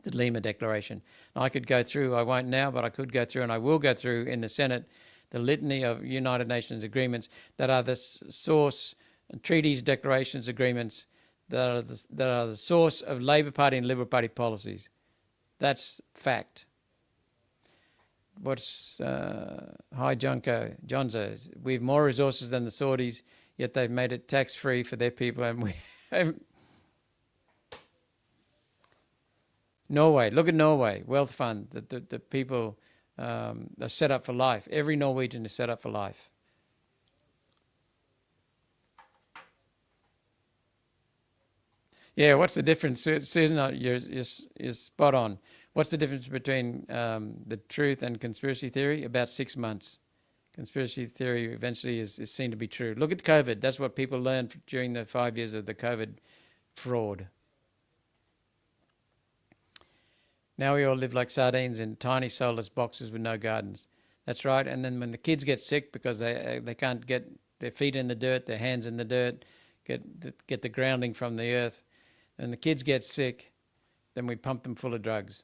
the Lima Declaration. And I could go through, I won't now, but I could go through, and I will go through in the Senate, the litany of United Nations agreements that are the source, treaties, declarations, agreements, that are the source of Labor Party and Liberal Party policies. That's fact. What's Hi Jonzo? We have more resources than the Saudis, yet they've made it tax-free for their people, and we have... Norway, look at Norway, wealth fund, the people are set up for life. Every Norwegian is set up for life. Yeah, what's the difference? Susan, you're spot on. What's the difference between the truth and conspiracy theory? About 6 months. Conspiracy theory eventually is seen to be true. Look at COVID. That's what people learned during the 5 years of the COVID fraud. Now we all live like sardines in tiny soulless boxes with no gardens. That's right. And then when the kids get sick because they can't get their feet in the dirt, their hands in the dirt, get the grounding from the earth, and the kids get sick, then we pump them full of drugs.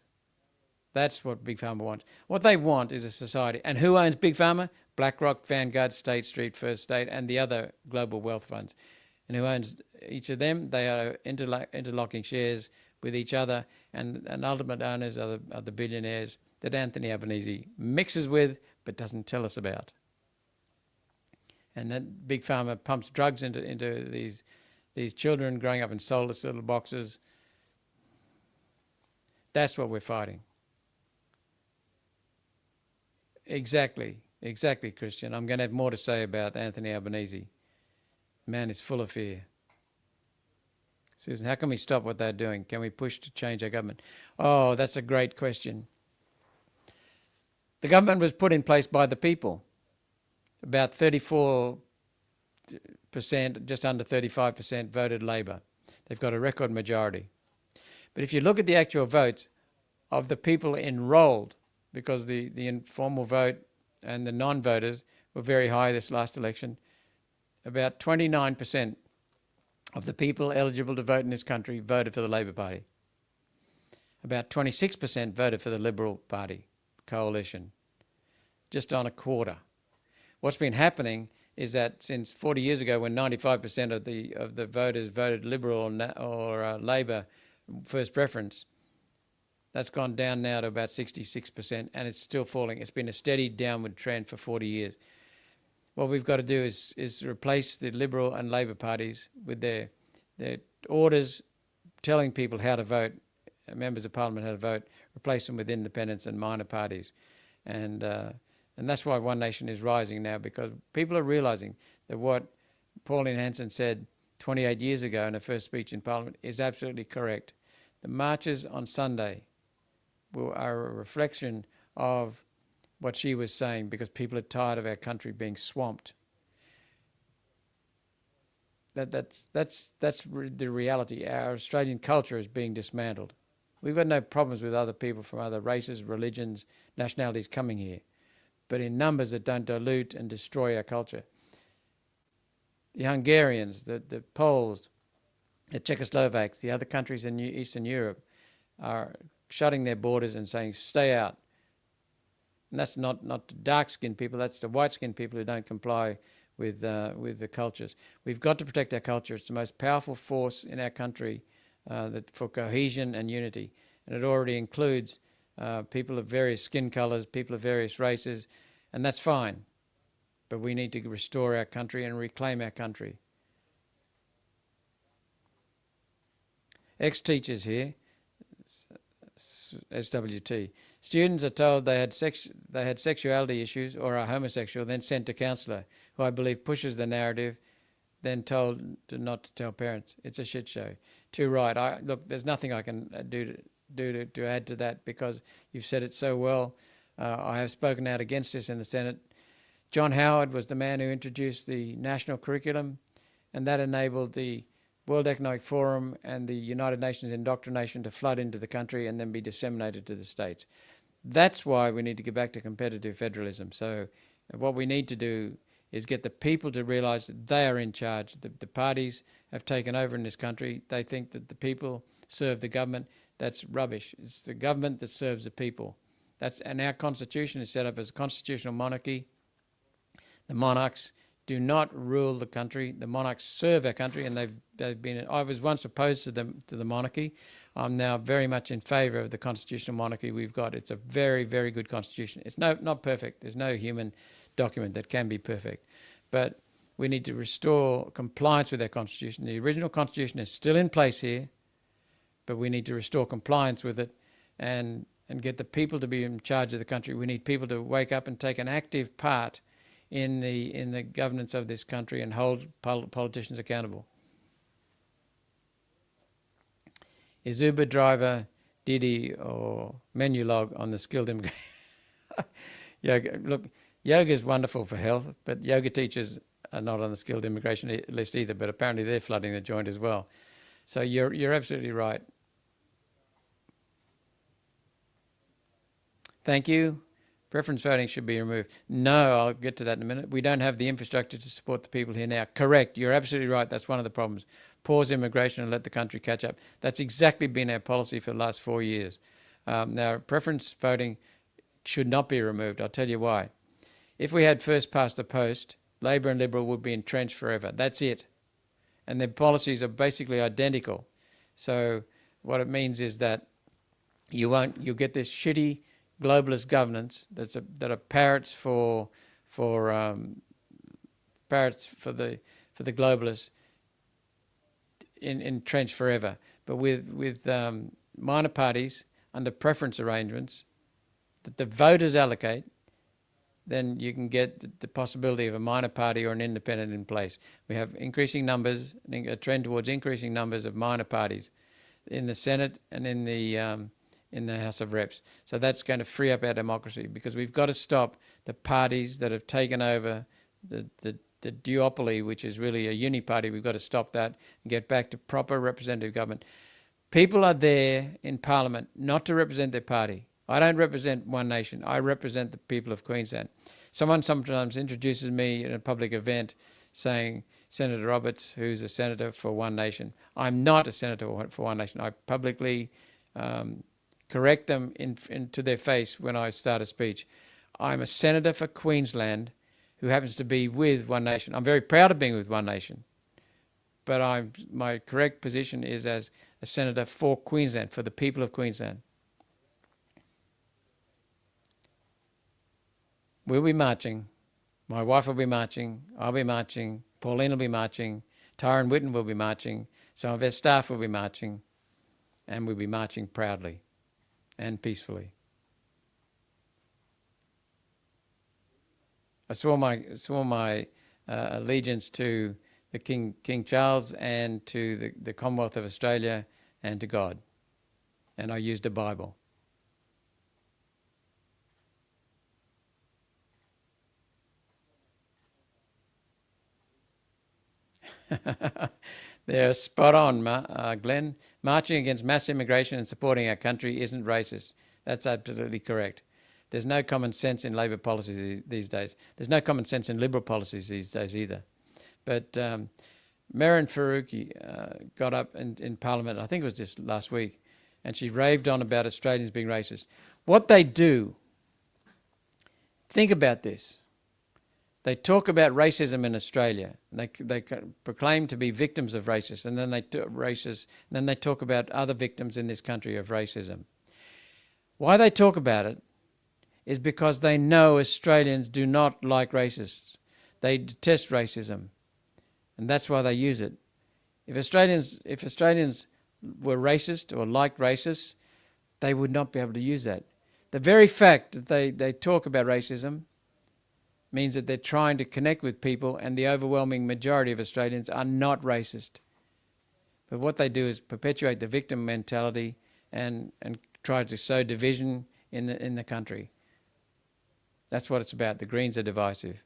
That's what Big Pharma wants. What they want is a society. And who owns Big Pharma? BlackRock, Vanguard, State Street, First State, and the other global wealth funds. And who owns each of them? They are interlocking shares with each other, and ultimate owners are the billionaires that Anthony Albanese mixes with but doesn't tell us about. And that Big Pharma pumps drugs into these children growing up in soulless little boxes. That's what we're fighting. Exactly, Christian. I'm going to have more to say about Anthony Albanese. Man is full of fear. Susan, how can we stop what they're doing? Can we push to change our government? Oh, that's a great question. The government was put in place by the people. About 34%, just under 35% voted Labor. They've got a record majority. But if you look at the actual votes of the people enrolled, because the informal vote and the non-voters were very high this last election, about 29% of the people eligible to vote in this country voted for the Labor Party. About 26% voted for the Liberal Party coalition, just on a quarter. What's been happening is that since 40 years ago, when 95% of the voters voted Liberal or Labor first preference, that's gone down now to about 66%, and it's still falling. It's been a steady downward trend for 40 years. What we've got to do is replace the Liberal and Labor parties with their orders telling people how to vote, members of Parliament how to vote, replace them with independents and minor parties. And that's why One Nation is rising now, because people are realising that what Pauline Hanson said 28 years ago in her first speech in Parliament is absolutely correct. The marches on Sunday are a reflection of what she was saying, because people are tired of our country being swamped. That's the reality. Our Australian culture is being dismantled. We've got no problems with other people from other races, religions, nationalities coming here, but in numbers that don't dilute and destroy our culture. The Hungarians, the Poles, the Czechoslovaks, the other countries in Eastern Europe are shutting their borders and saying, stay out. And that's not the dark-skinned people, that's the white-skinned people who don't comply with the cultures. We've got to protect our culture. It's the most powerful force in our country for cohesion and unity. And it already includes people of various skin colours, people of various races, and that's fine. But we need to restore our country and reclaim our country. Ex-teachers here, SWT. Students are told they had sexuality issues or are homosexual, then sent to counsellor, who I believe pushes the narrative, then told not to tell parents. It's a shit show. Too right. Look, there's nothing I can do to add to that, because you've said it so well. I have spoken out against this in the Senate. John Howard was the man who introduced the national curriculum, and that enabled the World Economic Forum and the United Nations indoctrination to flood into the country and then be disseminated to the states. That's why we need to get back to competitive federalism. So what we need to do is get the people to realise that they are in charge. The parties have taken over in this country. They think that the people serve the government. That's rubbish. It's the government that serves the people. And our constitution is set up as a constitutional monarchy. The monarchs do not rule the country. The monarchs serve our country, and they've been. I was once opposed to the monarchy. I'm now very much in favour of the constitutional monarchy we've got. It's a very, very good constitution. It's not perfect. There's no human document that can be perfect, but we need to restore compliance with our constitution. The original constitution is still in place here, but we need to restore compliance with it, and get the people to be in charge of the country. We need people to wake up and take an active part in the governance of this country and hold politicians accountable. Is Uber driver, Didi, or menu log on the skilled immigration? Yoga. Look, yoga is wonderful for health, but yoga teachers are not on the skilled immigration list either, but apparently they're flooding the joint as well. So you're absolutely right. Thank you. Preference voting should be removed. No, I'll get to that in a minute. We don't have the infrastructure to support the people here now. Correct. You're absolutely right. That's one of the problems. Pause immigration and let the country catch up. That's exactly been our policy for the last 4 years. Now, preference voting should not be removed. I'll tell you why. If we had first past the post, Labor and Liberal would be entrenched forever. That's it. And their policies are basically identical. So what it means is that you'll get this shitty globalist governance that are parrots for the globalists entrenched forever. But with minor parties under preference arrangements that the voters allocate, then you can get the possibility of a minor party or an independent in place. We have increasing numbers, a trend towards increasing numbers of minor parties in the Senate and in the House of Reps. So that's going to free up our democracy, because we've got to stop the parties that have taken over the duopoly, which is really a uni-party. We've got to stop that and get back to proper representative government. People are there in Parliament not to represent their party. I don't represent One Nation. I represent the people of Queensland. Someone sometimes introduces me in a public event saying, Senator Roberts, who's a senator for One Nation. I'm not a senator for One Nation. I publicly correct them to their face when I start a speech. I'm a senator for Queensland who happens to be with One Nation. I'm very proud of being with One Nation, but my correct position is as a senator for Queensland, for the people of Queensland. We'll be marching. My wife will be marching. I'll be marching. Pauline will be marching. Tyron Whitten will be marching. Some of our staff will be marching. And we'll be marching proudly and peacefully. I swore my allegiance to the King Charles and to the Commonwealth of Australia and to God. And I used a Bible. They're spot on, Glenn. Marching against mass immigration and supporting our country isn't racist. That's absolutely correct. There's no common sense in Labor policies these days. There's no common sense in Liberal policies these days either. But Merin Faruqi got up in Parliament, I think it was just last week, and she raved on about Australians being racist. What they do, think about this. They talk about racism in Australia. They proclaim to be victims of racism, and then they talk about other victims in this country of racism. Why they talk about it is because they know Australians do not like racists. They detest racism, and that's why they use it. If Australians were racist or liked racists, they would not be able to use that. The very fact that they talk about racism means that they're trying to connect with people, and the overwhelming majority of Australians are not racist. But what they do is perpetuate the victim mentality and try to sow division in the country. That's what it's about. The Greens are divisive.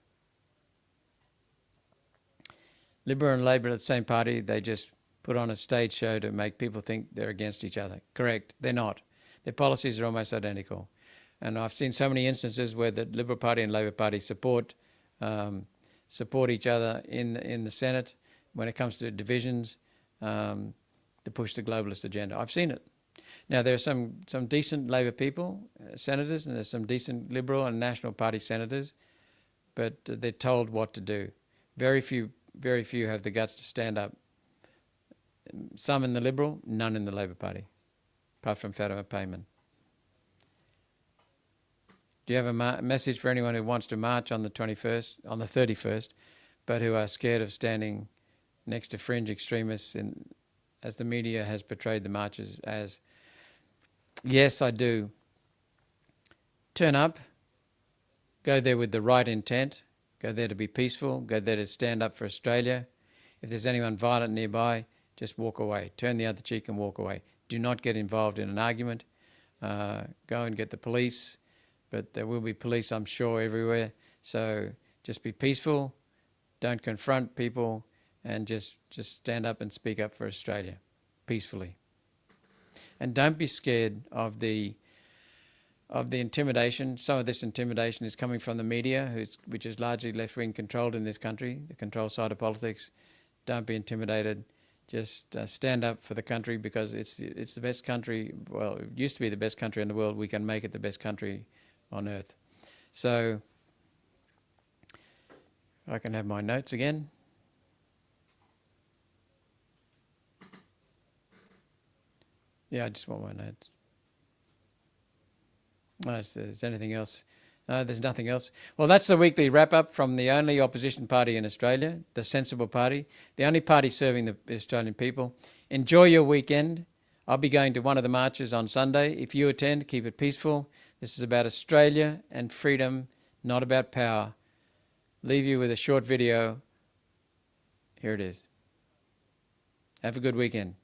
Liberal and Labor are the same party. They just put on a stage show to make people think they're against each other. Correct. They're not. Their policies are almost identical. And I've seen so many instances where the Liberal Party and Labor Party support each other in the Senate when it comes to divisions to push the globalist agenda. I've seen it. Now, there are some decent Labor people, senators, and there's some decent Liberal and National Party senators, but they're told what to do. Very few have the guts to stand up. Some in the Liberal, none in the Labor Party, apart from Fatima Payman. Do you have a message for anyone who wants to march on the 31st, but who are scared of standing next to fringe extremists, as the media has portrayed the marches as? Yes, I do. Turn up. Go there with the right intent. Go there to be peaceful. Go there to stand up for Australia. If there's anyone violent nearby, just walk away. Turn the other cheek and walk away. Do not get involved in an argument. Go and get the police. But there will be police, I'm sure, everywhere. So just be peaceful. Don't confront people, and just stand up and speak up for Australia peacefully. And don't be scared of the intimidation. Some of this intimidation is coming from the media, which is largely left-wing controlled in this country, the control side of politics. Don't be intimidated. Just stand up for the country, because it's the best country. Well, it used to be the best country in the world. We can make it the best country on earth. So I can have my notes again. Yeah, I just want my notes. Unless there's anything else. No, there's nothing else. Well, that's the weekly wrap-up from the only opposition party in Australia, the Sensible Party, the only party serving the Australian people. Enjoy your weekend. I'll be going to one of the marches on Sunday. If you attend, keep it peaceful. This is about Australia and freedom, not about power. Leave you with a short video. Here it is. Have a good weekend.